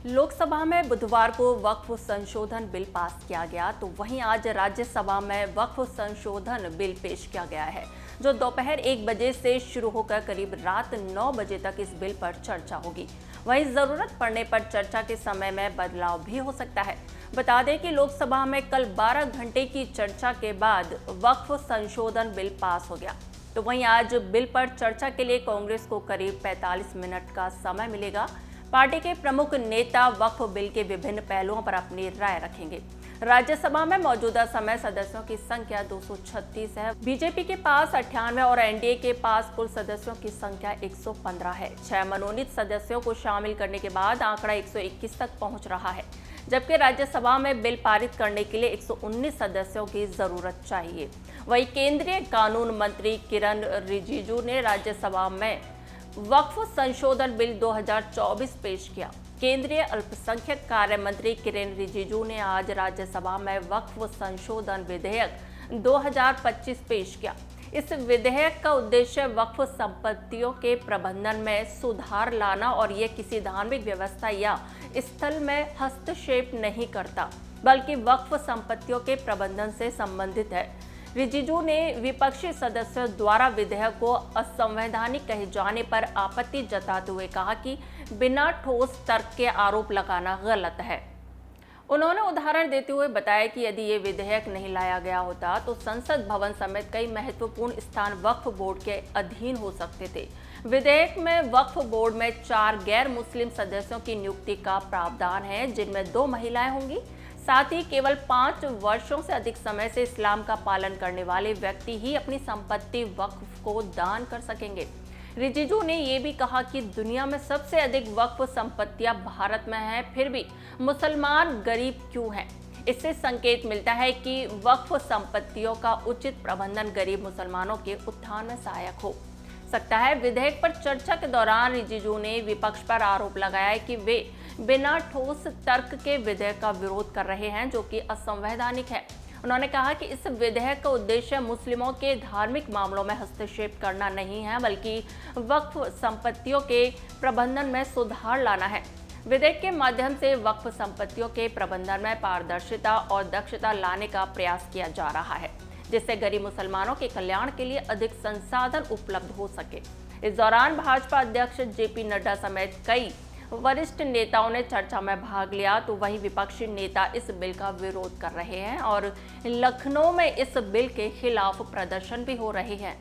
लोकसभा में बुधवार को वक्फ संशोधन बिल पास किया गया, तो वहीं आज राज्यसभा में वक्फ संशोधन बिल पेश किया गया है, जो दोपहर 1 बजे से शुरू होकर करीब रात 9 बजे तक इस बिल पर चर्चा होगी। वहीं जरूरत पड़ने पर चर्चा के समय में बदलाव भी हो सकता है। बता दें कि लोकसभा में कल 12 घंटे की चर्चा के बाद वक्फ संशोधन बिल पास हो गया। तो वहीं आज बिल पर चर्चा के लिए कांग्रेस को करीब 45 मिनट का समय मिलेगा। पार्टी के प्रमुख नेता वक्फ बिल के विभिन्न पहलुओं पर अपनी राय रखेंगे। राज्यसभा में मौजूदा समय सदस्यों की संख्या 236 है। बीजेपी के पास 98 और एनडीए के पास कुल सदस्यों की संख्या 115 है। 6 मनोनीत सदस्यों को शामिल करने के बाद आंकड़ा 121 तक पहुंच रहा है, जबकि राज्यसभा में बिल पारित करने के लिए 119 सदस्यों की जरूरत चाहिए। वहीं केंद्रीय कानून मंत्री किरण रिजिजू ने राज्यसभा में वक्फ संशोधन बिल 2024 पेश किया। केंद्रीय अल्पसंख्यक कार्य मंत्री किरण रिजिजू ने आज राज्यसभा में वक्फ संशोधन विधेयक 2025 पेश किया। इस विधेयक का उद्देश्य वक्फ संपत्तियों के प्रबंधन में सुधार लाना और ये किसी धार्मिक व्यवस्था या स्थल में हस्तक्षेप नहीं करता, बल्कि वक्फ संपत्तियों के प्रबंधन से संबंधित है। रिजिजू ने विपक्षी सदस्यों द्वारा विधेयक को असंवैधानिक कहे जाने पर आपत्ति जताते हुए कहा कि बिना ठोस तर्क के आरोप लगाना गलत है। उन्होंने उदाहरण देते हुए बताया कि यदि ये विधेयक नहीं लाया गया होता तो संसद भवन समेत कई महत्वपूर्ण स्थान वक्फ बोर्ड के अधीन हो सकते थे। विधेयक में वक्फ बोर्ड में 4 गैर मुस्लिम सदस्यों की नियुक्ति का प्रावधान है, जिनमें 2 महिलाएं होंगी। साथ ही केवल 5 वर्षों से अधिक समय से इस्लाम का पालन करने वाले व्यक्ति ही अपनी संपत्ति वक्फ को दान कर सकेंगे। रिजिजू ने यह भी कहा कि दुनिया में सबसे अधिक वक्फ संपत्तियां भारत में हैं, फिर भी मुसलमान गरीब क्यों हैं? इससे संकेत मिलता है कि वक्फ संपत्तियों का उचित प्रबंधन गरीब मुसलमानों के उत्थान में सहायक हो सकता है। विधेयक पर चर्चा के दौरान रिजिजू ने विपक्ष पर आरोप लगाया कि वे बिना ठोस तर्क के विधेयक का विरोध कर रहे हैं, जो कि असंवैधानिक है। उन्होंने कहा कि इस विधेयक का उद्देश्य मुस्लिमों के धार्मिक मामलों में हस्तक्षेप करना नहीं है, बल्कि वक्फ संपत्तियों के प्रबंधन में सुधार लाना है। विधेयक के माध्यम से वक्फ संपत्तियों के प्रबंधन में पारदर्शिता और दक्षता लाने का प्रयास किया जा रहा है, जिससे गरीब मुसलमानों के कल्याण के लिए अधिक संसाधन उपलब्ध हो सके। इस दौरान भाजपा अध्यक्ष जेपी नड्डा समेत कई वरिष्ठ नेताओं ने चर्चा में भाग लिया, तो वहीं विपक्षी नेता इस बिल का विरोध कर रहे हैं और लखनऊ में इस बिल के खिलाफ प्रदर्शन भी हो रहे हैं।